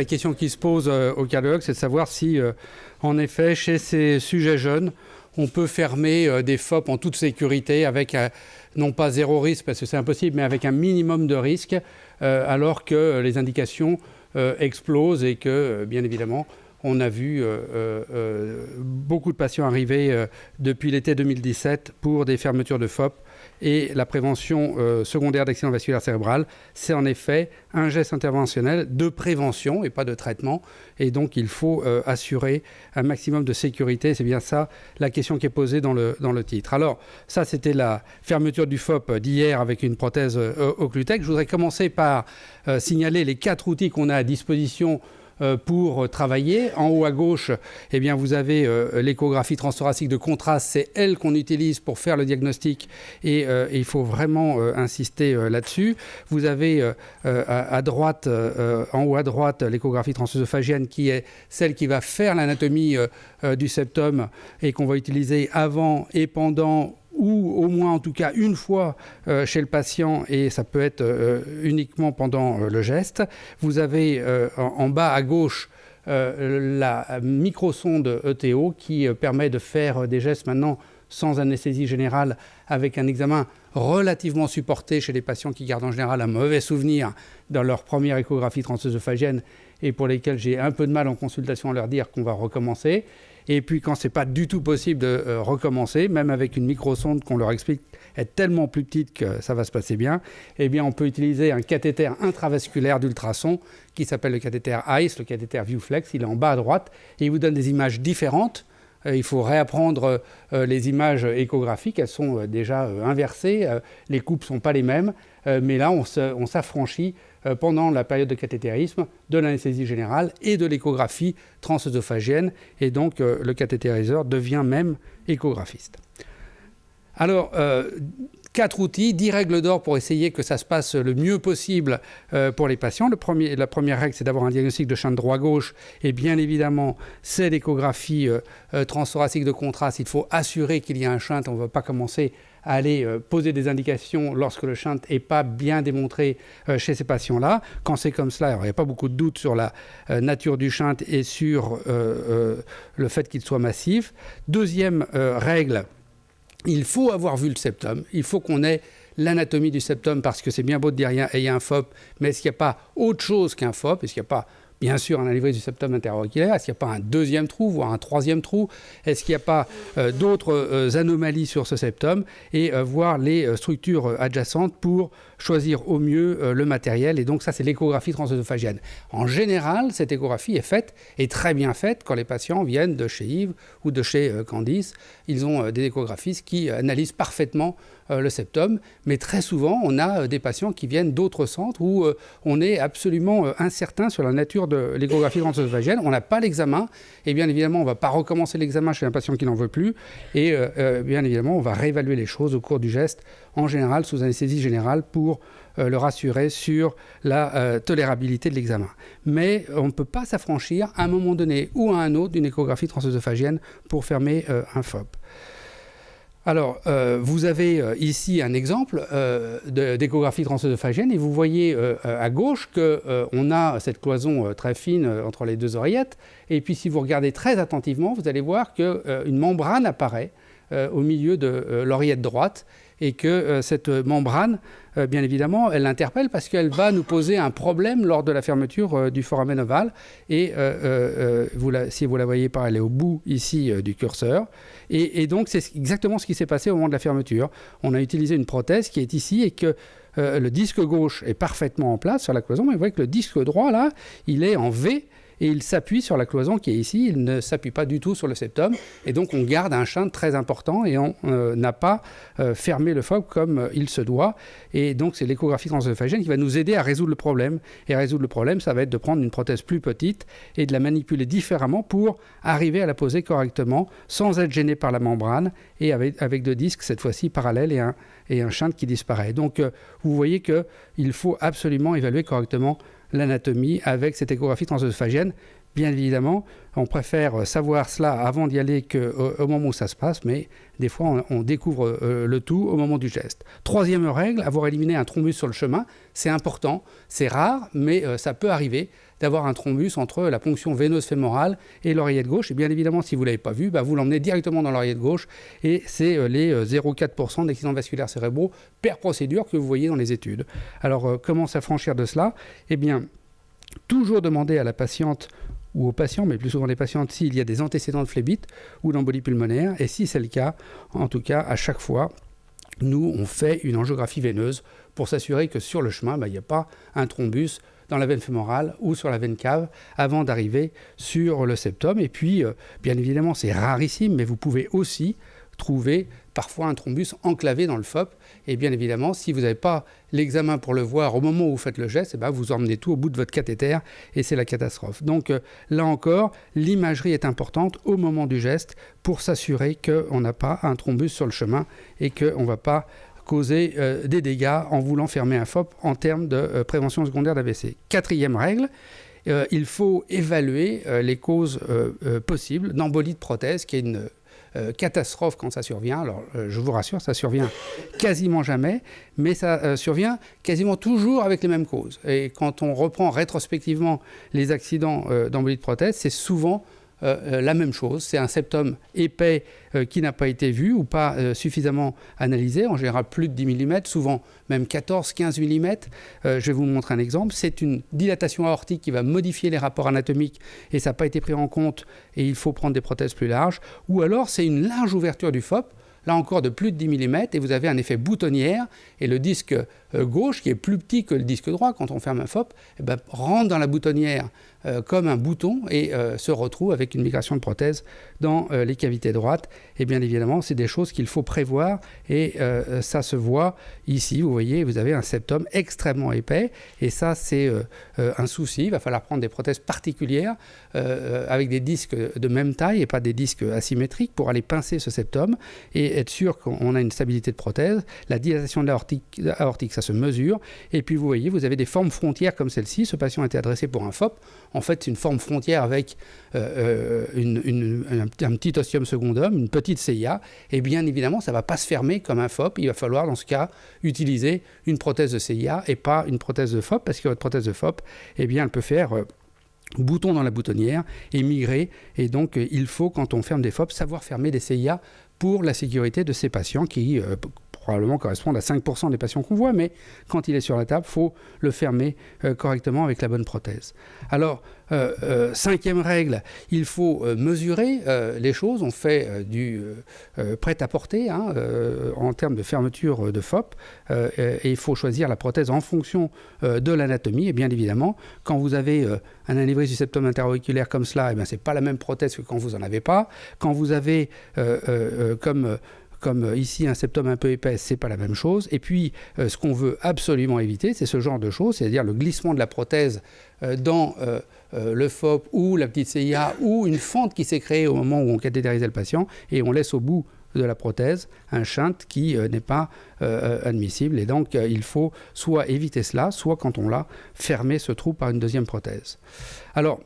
La question qui se pose au cardiologue, c'est de savoir si, en effet, chez ces sujets jeunes, on peut fermer des FOP en toute sécurité avec, non pas zéro risque, parce que c'est impossible, mais avec un minimum de risque, alors que les indications explosent et que, bien évidemment, on a vu beaucoup de patients arriver depuis l'été 2017 pour des fermetures de FOP. Et la prévention secondaire d'accident vasculaire cérébral, c'est en effet un geste interventionnel de prévention et pas de traitement. Et donc, il faut assurer un maximum de sécurité. C'est bien ça la question qui est posée dans le titre. Alors, ça, c'était la fermeture du FOP d'hier avec une prothèse Occlutech. Je voudrais commencer par signaler les 4 outils qu'on a à disposition pour travailler. En haut à gauche, eh bien, vous avez l'échographie transthoracique de contraste. C'est elle qu'on utilise pour faire le diagnostic et il faut vraiment insister là-dessus. Vous avez à droite, en haut à droite, l'échographie transœsophagienne qui est celle qui va faire l'anatomie du septum et qu'on va utiliser avant et pendant ou au moins en tout cas une fois chez le patient, et ça peut être uniquement pendant le geste. Vous avez en bas à gauche la microsonde ETO qui permet de faire des gestes maintenant sans anesthésie générale avec un examen relativement supporté chez les patients qui gardent en général un mauvais souvenir dans leur première échographie transœsophagienne et pour lesquels j'ai un peu de mal en consultation à leur dire qu'on va recommencer. Et puis quand ce n'est pas du tout possible de recommencer, même avec une microsonde qu'on leur explique est tellement plus petite que ça va se passer bien, eh bien on peut utiliser un cathéter intravasculaire d'ultrasons qui s'appelle le cathéter ICE, le cathéter ViewFlex. Il est en bas à droite et il vous donne des images différentes. Il faut réapprendre les images échographiques, elles sont déjà inversées, les coupes ne sont pas les mêmes, mais là on s'affranchit pendant la période de cathétérisme de l'anesthésie générale et de l'échographie transœsophagienne, et donc le cathétériseur devient même échographiste. Alors, 4 outils, 10 règles d'or pour essayer que ça se passe le mieux possible pour les patients. La première règle, c'est d'avoir un diagnostic de shunt droit-gauche. Et bien évidemment, c'est l'échographie transthoracique de contraste. Il faut assurer qu'il y a un shunt. On ne va pas commencer à aller poser des indications lorsque le shunt n'est pas bien démontré chez ces patients-là. Quand c'est comme cela, il n'y a pas beaucoup de doutes sur la nature du shunt et sur le fait qu'il soit massif. Deuxième règle, il faut avoir vu le septum, il faut qu'on ait l'anatomie du septum, parce que c'est bien beau de dire il y a un FOP, mais est-ce qu'il n'y a pas autre chose qu'un FOP? Est-ce qu'il n'y a pas, bien sûr, un anévrisme du septum intérieur-auriculaire? Est-ce qu'il n'y a pas un deuxième trou, voire un troisième trou? Est-ce qu'il n'y a pas d'autres anomalies sur ce septum? Et voir les structures adjacentes pour choisir au mieux le matériel. Et donc ça, c'est l'échographie transœsophagienne. En général, cette échographie est faite, et très bien faite, quand les patients viennent de chez Yves ou de chez Candice. Ils ont des échographistes qui analysent parfaitement le septum, mais très souvent, on a des patients qui viennent d'autres centres où on est absolument incertain sur la nature de l'échographie transœsophagienne. On n'a pas l'examen, et bien évidemment, on ne va pas recommencer l'examen chez un patient qui n'en veut plus, et bien évidemment, on va réévaluer les choses au cours du geste, en général sous anesthésie générale, pour le rassurer sur la tolérabilité de l'examen. Mais on ne peut pas s'affranchir à un moment donné ou à un autre d'une échographie transœsophagienne pour fermer un FOP. Alors, vous avez ici un exemple d'échographie transœsophagienne, et vous voyez à gauche qu'on a cette cloison très fine entre les deux oreillettes, et puis si vous regardez très attentivement, vous allez voir qu'une membrane apparaît au milieu de l'oreillette droite, et que cette membrane, bien évidemment, elle l'interpelle parce qu'elle va nous poser un problème lors de la fermeture du foramen ovale. Et si vous la voyez pas, elle est au bout ici du curseur. Et donc, c'est exactement ce qui s'est passé au moment de la fermeture. On a utilisé une prothèse qui est ici, et que le disque gauche est parfaitement en place sur la cloison, mais vous voyez que le disque droit, là, il est en V, et il s'appuie sur la cloison qui est ici, il ne s'appuie pas du tout sur le septum, et donc on garde un shunt très important, et on n'a pas fermé le FOP comme il se doit, et donc c'est l'échographie transœsophagienne qui va nous aider à résoudre le problème, et à résoudre le problème, ça va être de prendre une prothèse plus petite et de la manipuler différemment pour arriver à la poser correctement, sans être gêné par la membrane, et avec deux disques, cette fois-ci parallèles, et un shunt qui disparaît. Donc vous voyez qu'il faut absolument évaluer correctement l'anatomie avec cette échographie transœsophagienne, bien évidemment, on préfère savoir cela avant d'y aller qu'au moment où ça se passe, mais des fois, on découvre le tout au moment du geste. Troisième règle, avoir éliminé un thrombus sur le chemin, c'est important, c'est rare, mais ça peut arriver d'avoir un thrombus entre la ponction veineuse fémorale et l'oreillette gauche. Et bien évidemment, si vous ne l'avez pas vu, vous l'emmenez directement dans l'oreillette gauche et c'est les 0,4% d'accidents vasculaires cérébraux per procédure que vous voyez dans les études. Alors, comment s'affranchir de cela ? Eh bien, toujours demander à la patiente ou aux patients, mais plus souvent les patientes, s'il y a des antécédents de phlébite ou d'embolie pulmonaire. Et si c'est le cas, en tout cas, à chaque fois, nous, on fait une angiographie veineuse pour s'assurer que sur le chemin, il n'y a pas un thrombus dans la veine fémorale ou sur la veine cave avant d'arriver sur le septum. Et puis, bien évidemment, c'est rarissime, mais vous pouvez aussi trouver parfois un thrombus enclavé dans le FOP. Et bien évidemment, si vous n'avez pas l'examen pour le voir au moment où vous faites le geste, vous emmenez tout au bout de votre cathéter et c'est la catastrophe. Donc là encore, l'imagerie est importante au moment du geste pour s'assurer qu'on n'a pas un thrombus sur le chemin et qu'on ne va pas causer des dégâts en voulant fermer un FOP en termes de prévention secondaire d'AVC. Quatrième règle, il faut évaluer les causes possibles d'embolie de prothèse, qui est une catastrophe quand ça survient. Alors, je vous rassure, ça survient quasiment jamais, mais ça survient quasiment toujours avec les mêmes causes. Et quand on reprend rétrospectivement les accidents d'embolie de prothèse, c'est souvent la même chose. C'est un septum épais qui n'a pas été vu ou pas suffisamment analysé, en général plus de 10 mm, souvent même 14-15 mm. Je vais vous montrer un exemple. C'est une dilatation aortique qui va modifier les rapports anatomiques et ça n'a pas été pris en compte et il faut prendre des prothèses plus larges. Ou alors c'est une large ouverture du FOP, là encore de plus de 10 mm, et vous avez un effet boutonnière, et le disque gauche, qui est plus petit que le disque droit quand on ferme un FOP, rentre dans la boutonnière comme un bouton et se retrouve avec une migration de prothèse dans les cavités droites. Et bien évidemment, c'est des choses qu'il faut prévoir et ça se voit ici. Vous voyez, vous avez un septum extrêmement épais et ça, c'est un souci. Il va falloir prendre des prothèses particulières avec des disques de même taille et pas des disques asymétriques pour aller pincer ce septum et être sûr qu'on a une stabilité de prothèse. La dilatation de l'aortique, ça se mesure. Et puis, vous voyez, vous avez des formes frontières comme celle-ci. Ce patient a été adressé pour un FOP. En fait, c'est une forme frontière avec un petit ostium secondum, une petite CIA. Et bien évidemment, ça ne va pas se fermer comme un FOP. Il va falloir, dans ce cas, utiliser une prothèse de CIA et pas une prothèse de FOP, parce que votre prothèse de FOP, eh bien, elle peut faire bouton dans la boutonnière et migrer. Et donc, il faut, quand on ferme des FOP, savoir fermer des CIA pour la sécurité de ces patients qui probablement correspondent à 5% des patients qu'on voit, mais quand il est sur la table, il faut le fermer correctement avec la bonne prothèse. Alors, cinquième règle, il faut mesurer les choses. On fait du prêt-à-porter en termes de fermeture de FOP et il faut choisir la prothèse en fonction de l'anatomie. Et bien évidemment, quand vous avez un anévrisme du septum interauriculaire comme cela, ce n'est pas la même prothèse que quand vous n'en avez pas. Quand vous avez comme ici un septum un peu épais, c'est pas la même chose. Et puis, ce qu'on veut absolument éviter, c'est ce genre de choses, c'est-à-dire le glissement de la prothèse dans le FOP ou la petite CIA ou une fente qui s'est créée au moment où on cathétérisait le patient et on laisse au bout de la prothèse un shunt qui n'est pas admissible. Et donc, il faut soit éviter cela, soit quand on l'a, fermer ce trou par une deuxième prothèse. Alors,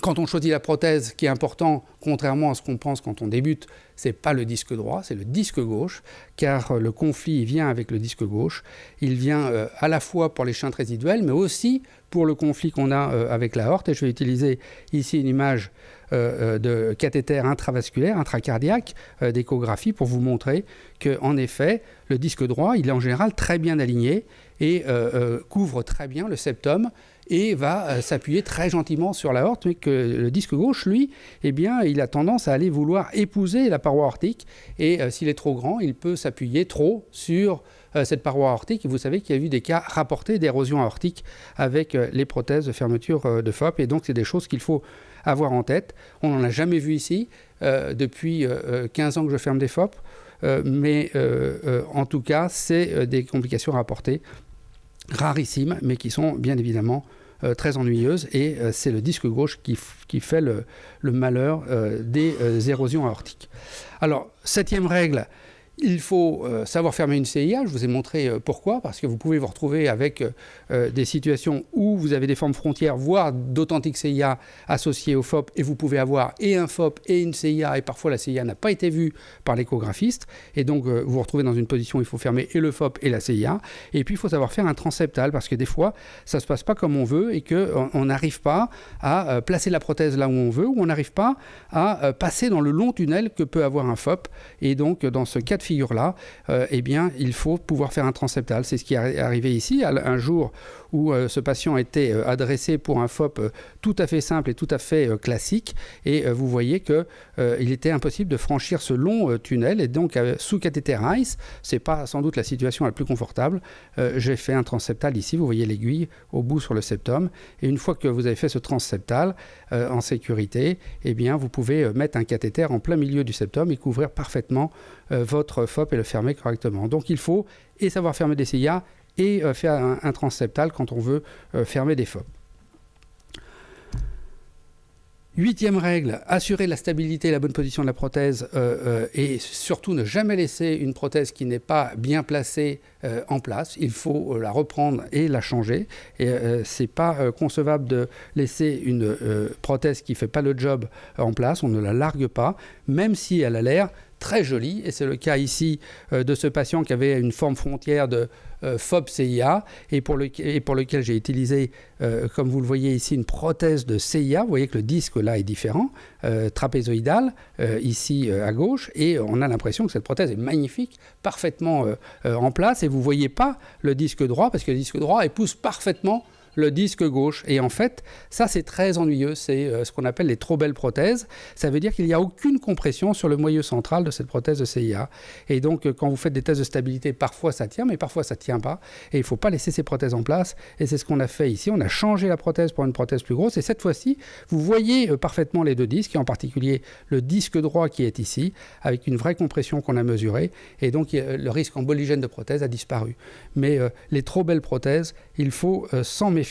quand on choisit la prothèse, ce qui est important, contrairement à ce qu'on pense quand on débute, ce n'est pas le disque droit, c'est le disque gauche, car le conflit vient avec le disque gauche. Il vient à la fois pour les shunts résiduels, mais aussi pour le conflit qu'on a avec l'aorte. Et je vais utiliser ici une image de cathéter intravasculaire, intracardiaque, d'échographie, pour vous montrer qu'en effet, le disque droit, il est en général très bien aligné et couvre très bien le septum, et va s'appuyer très gentiment sur l'aorte, mais que le disque gauche, lui, eh bien, il a tendance à aller vouloir épouser la paroi aortique, et s'il est trop grand, il peut s'appuyer trop sur cette paroi aortique. Et vous savez qu'il y a eu des cas rapportés d'érosion aortique avec les prothèses de fermeture de FOP, et donc c'est des choses qu'il faut avoir en tête. On n'en a jamais vu ici, depuis 15 ans que je ferme des FOP, mais en tout cas, c'est des complications rapportées, rarissimes, mais qui sont bien évidemment très ennuyeuses, et c'est le disque gauche qui fait le malheur des érosions aortiques. Alors, septième règle, Il faut savoir fermer une CIA, je vous ai montré pourquoi, parce que vous pouvez vous retrouver avec des situations où vous avez des formes frontières, voire d'authentiques CIA associées au FOP, et vous pouvez avoir et un FOP et une CIA, et parfois la CIA n'a pas été vue par l'échographiste, et donc vous vous retrouvez dans une position où il faut fermer et le FOP et la CIA, et puis il faut savoir faire un transseptal, parce que des fois, ça ne se passe pas comme on veut, et qu'on n'arrive pas à placer la prothèse là où on veut, ou on n'arrive pas à passer dans le long tunnel que peut avoir un FOP, et donc dans ce cas de figure-là, eh bien, il faut pouvoir faire un transseptal. C'est ce qui est arrivé ici, un jour où ce patient était adressé pour un FOP tout à fait simple et tout à fait classique, et vous voyez qu'il était impossible de franchir ce long tunnel, et donc sous cathéter ICE, c'est pas sans doute la situation la plus confortable, j'ai fait un transseptal ici, vous voyez l'aiguille au bout sur le septum, et une fois que vous avez fait ce transseptal en sécurité, eh bien, vous pouvez mettre un cathéter en plein milieu du septum et couvrir parfaitement votre FOP et le fermer correctement. Donc il faut et savoir fermer des CIA et faire un transseptal quand on veut fermer des FOP. 8e règle, assurer la stabilité et la bonne position de la prothèse et surtout ne jamais laisser une prothèse qui n'est pas bien placée en place. Il faut la reprendre et la changer. Et c'est pas concevable de laisser une prothèse qui ne fait pas le job en place. On ne la largue pas, même si elle a l'air très jolie. Et c'est le cas ici de ce patient qui avait une forme frontière de FOP-CIA et pour lequel j'ai utilisé, comme vous le voyez ici, une prothèse de CIA. Vous voyez que le disque là est différent, trapézoïdal, ici à gauche, et on a l'impression que cette prothèse est magnifique, parfaitement en place, et vous ne voyez pas le disque droit, parce que le disque droit épouse parfaitement le disque gauche. Et en fait, ça c'est très ennuyeux, c'est ce qu'on appelle les trop belles prothèses. Ça veut dire qu'il n'y a aucune compression sur le moyeu central de cette prothèse de CIA. Et donc quand vous faites des tests de stabilité, parfois ça tient, mais parfois ça ne tient pas. Et il ne faut pas laisser ces prothèses en place. Et c'est ce qu'on a fait ici. On a changé la prothèse pour une prothèse plus grosse. Et cette fois-ci, vous voyez parfaitement les deux disques, et en particulier le disque droit qui est ici, avec une vraie compression qu'on a mesurée. Et donc le risque emboligène de prothèse a disparu. Mais les trop belles prothèses, il faut s'en méfier.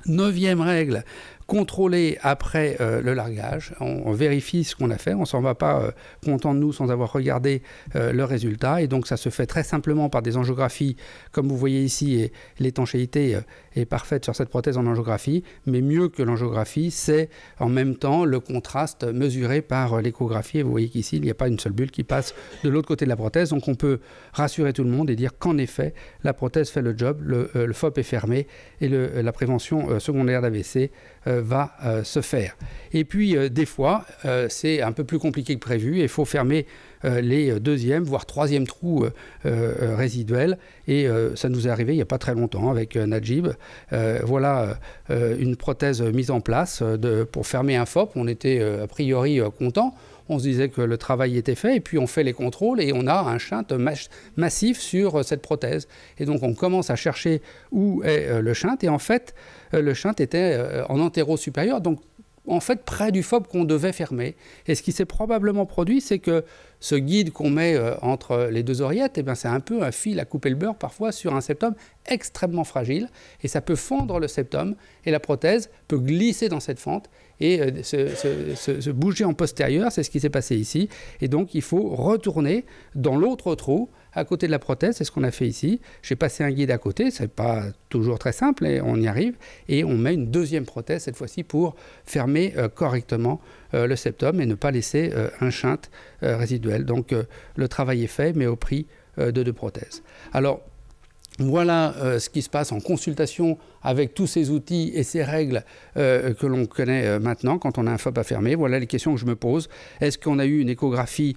9e règle, contrôler après le largage. On vérifie ce qu'on a fait, on ne s'en va pas content de nous sans avoir regardé le résultat. Et donc ça se fait très simplement par des angiographies, comme vous voyez ici, et l'étanchéité est parfaite sur cette prothèse en angiographie. Mais mieux que l'angiographie, c'est en même temps le contraste mesuré par l'échographie. Et vous voyez qu'ici, il n'y a pas une seule bulle qui passe de l'autre côté de la prothèse. Donc on peut rassurer tout le monde et dire qu'en effet, la prothèse fait le job, le FOP est fermé et la prévention secondaire d'AVC va se faire. Et puis des fois, c'est un peu plus compliqué que prévu et il faut fermer les deuxième, voire troisième trous résiduels. Et ça nous est arrivé il n'y a pas très longtemps avec Najib. Voilà une prothèse mise en place pour fermer un FOP. On était a priori content. On se disait que le travail était fait, et puis on fait les contrôles et on a un shunt massif sur cette prothèse. Et donc on commence à chercher où est le shunt, et en fait, le shunt était en antéro-supérieur, donc en fait près du FOP qu'on devait fermer. Et ce qui s'est probablement produit, c'est que ce guide qu'on met entre les deux oreillettes, eh bien, c'est un peu un fil à couper le beurre parfois sur un septum extrêmement fragile, et ça peut fendre le septum, et la prothèse peut glisser dans cette fente et se bouger en postérieur. C'est ce qui s'est passé ici. Et donc il faut retourner dans l'autre trou à côté de la prothèse. C'est ce qu'on a fait ici. J'ai passé un guide à côté, c'est pas toujours très simple, et on y arrive, et on met une deuxième prothèse cette fois-ci pour fermer correctement le septum et ne pas laisser un shunt résiduel. Donc le travail est fait, mais au prix de deux prothèses. Alors voilà ce qui se passe en consultation avec tous ces outils et ces règles que l'on connaît maintenant quand on a un FOP à fermer. Voilà les questions que je me pose. Est-ce qu'on a eu une échographie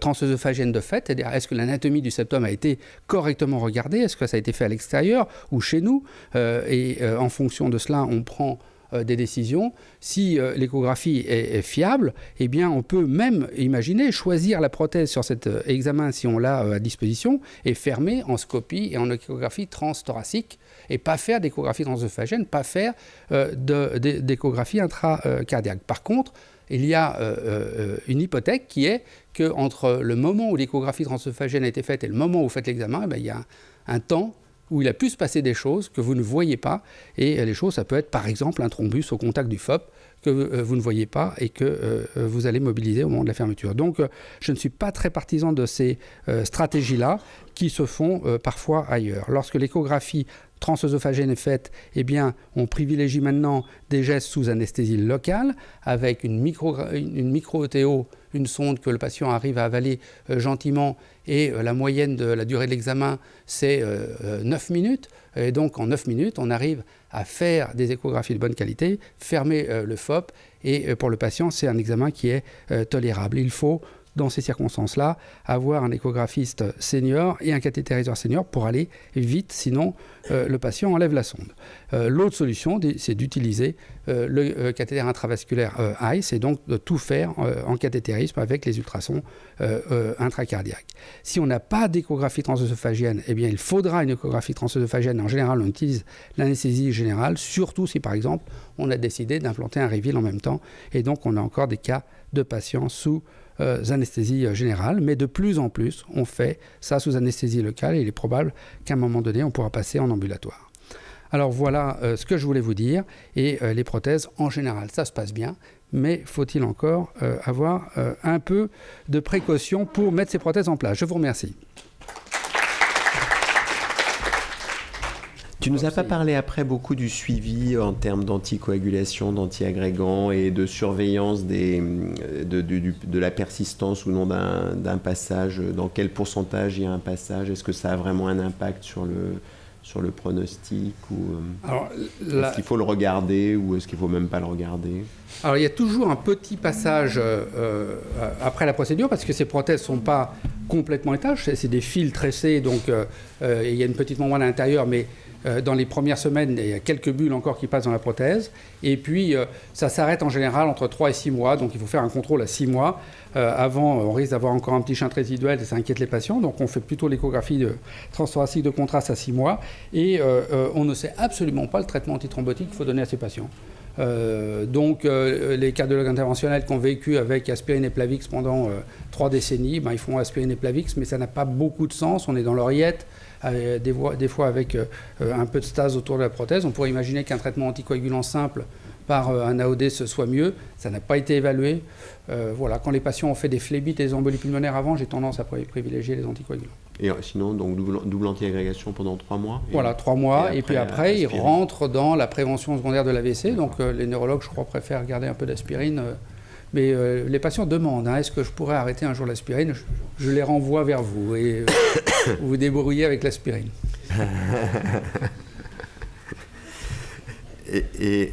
transœsophagienne de fait? C'est-à-dire, est-ce que l'anatomie du septum a été correctement regardée? Est-ce que ça a été fait à l'extérieur ou chez nous? Et en fonction de cela, on prend des décisions. Si l'échographie est fiable, eh bien on peut même imaginer choisir la prothèse sur cet examen si on l'a à disposition et fermer en scopie et en échographie transthoracique et pas faire d'échographie transœsophagienne, pas faire d'échographie intracardiaque. Par contre, il y a une hypothèque qui est qu'entre le moment où l'échographie transœsophagienne a été faite et le moment où vous faites l'examen, eh bien, il y a un temps où il a pu se passer des choses que vous ne voyez pas. Et les choses, ça peut être par exemple un thrombus au contact du FOP que vous ne voyez pas et que vous allez mobiliser au moment de la fermeture. Donc, je ne suis pas très partisan de ces stratégies-là qui se font parfois ailleurs. Lorsque l'échographie transœsophagienne est faite, eh bien, on privilégie maintenant des gestes sous anesthésie locale avec une micro-ETO, une sonde que le patient arrive à avaler gentiment et la moyenne de la durée de l'examen, c'est 9 minutes. Et donc, en 9 minutes, on arrive à faire des échographies de bonne qualité, fermer le FOP et pour le patient, c'est un examen qui est tolérable. Il faut, dans ces circonstances-là, avoir un échographiste senior et un cathétériseur senior pour aller vite, sinon le patient enlève la sonde. L'autre solution, c'est d'utiliser le cathéter intravasculaire ICE et donc de tout faire en cathétérisme avec les ultrasons intracardiaques. Si on n'a pas d'échographie transœsophagienne, eh bien il faudra une échographie transœsophagienne. En général, on utilise l'anesthésie générale, surtout si par exemple on a décidé d'implanter un reveal en même temps et donc on a encore des cas de patients sous anesthésie générale, mais de plus en plus, on fait ça sous anesthésie locale et il est probable qu'à un moment donné, on pourra passer en ambulatoire. Alors voilà ce que je voulais vous dire et les prothèses, en général, ça se passe bien, mais faut-il encore avoir un peu de précaution pour mettre ces prothèses en place. Je vous remercie. Tu nous as pas parlé après beaucoup du suivi en termes d'anticoagulation, d'antiagrégants et de surveillance de la persistance ou non d'un passage. Dans quel pourcentage il y a un passage? Est-ce que ça a vraiment un impact sur le pronostic est-ce qu'il faut le regarder ou est-ce qu'il ne faut même pas le regarder? Alors il y a toujours un petit passage après la procédure parce que ces prothèses ne sont pas complètement étanches. C'est des fils tressés, donc il y a une petite membrane à l'intérieur, mais dans les premières semaines, il y a quelques bulles encore qui passent dans la prothèse. Et puis, ça s'arrête en général entre 3 et 6 mois. Donc, il faut faire un contrôle à 6 mois. Avant, on risque d'avoir encore un petit chinte résiduel et ça inquiète les patients. Donc, on fait plutôt l'échographie transthoracique de contraste à 6 mois. Et on ne sait absolument pas le traitement antithrombotique qu'il faut donner à ces patients. Donc, les cardiologues interventionnels qui ont vécu avec aspirine et Plavix pendant 3 décennies, ils font aspirine et Plavix, mais ça n'a pas beaucoup de sens. On est dans l'oreillette. Des fois avec un peu de stase autour de la prothèse. On pourrait imaginer qu'un traitement anticoagulant simple par un AOD ce soit mieux. Ça n'a pas été évalué. Voilà. Quand les patients ont fait des phlébites et des embolies pulmonaires avant, j'ai tendance à privilégier les anticoagulants. Et sinon, donc double antiagrégation pendant 3 mois Voilà, 3 mois. Et puis après, ils rentrent dans la prévention secondaire de l'AVC. Donc les neurologues, je crois, préfèrent garder un peu d'aspirine. Mais les patients demandent, est-ce que je pourrais arrêter un jour l'aspirine? Je les renvoie vers vous et vous vous débrouillez avec l'aspirine. et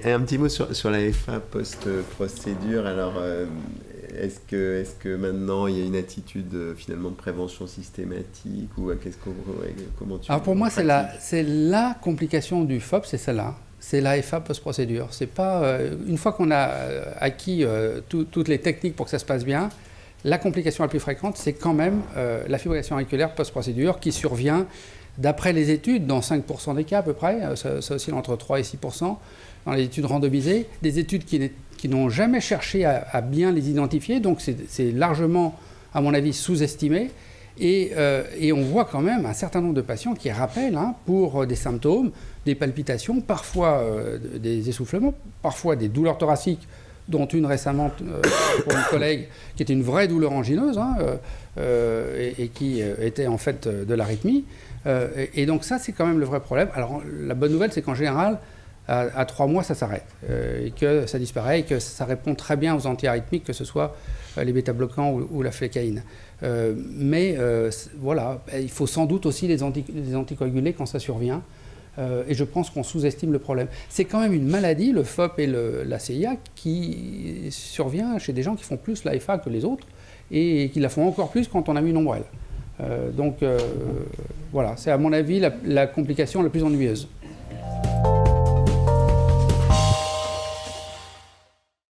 un petit mot sur la FA post-procédure. Alors, est-ce que maintenant il y a une attitude finalement de prévention systématique ou comment tu? Alors pour moi, c'est la complication du FOP, c'est celle-là. C'est l'AFA post-procédure. C'est pas, une fois qu'on a acquis toutes les techniques pour que ça se passe bien, la complication la plus fréquente, c'est quand même la fibrillation auriculaire post-procédure qui survient, d'après les études, dans 5% des cas à peu près, ça oscille entre 3 et 6%, dans les études randomisées, des études qui n'ont jamais cherché à bien les identifier, donc c'est largement, à mon avis, sous-estimé. Et on voit quand même un certain nombre de patients qui rappellent pour des symptômes, des palpitations, parfois des essoufflements, parfois des douleurs thoraciques, dont une récemment pour une collègue qui était une vraie douleur angineuse et qui était en fait de l'arythmie. Et donc ça, c'est quand même le vrai problème. Alors la bonne nouvelle, c'est qu'en général, à 3 mois, ça s'arrête et que ça disparaît et que ça répond très bien aux antiarythmiques, que ce soit les bêta-bloquants ou la flécaïne. Mais voilà, il faut sans doute aussi les anticoaguler quand ça survient. Et je pense qu'on sous-estime le problème. C'est quand même une maladie, le FOP et la CIA, qui survient chez des gens qui font plus l'AFA que les autres et qui la font encore plus quand on a mis une ombrelle. Donc voilà, c'est à mon avis la complication la plus ennuyeuse.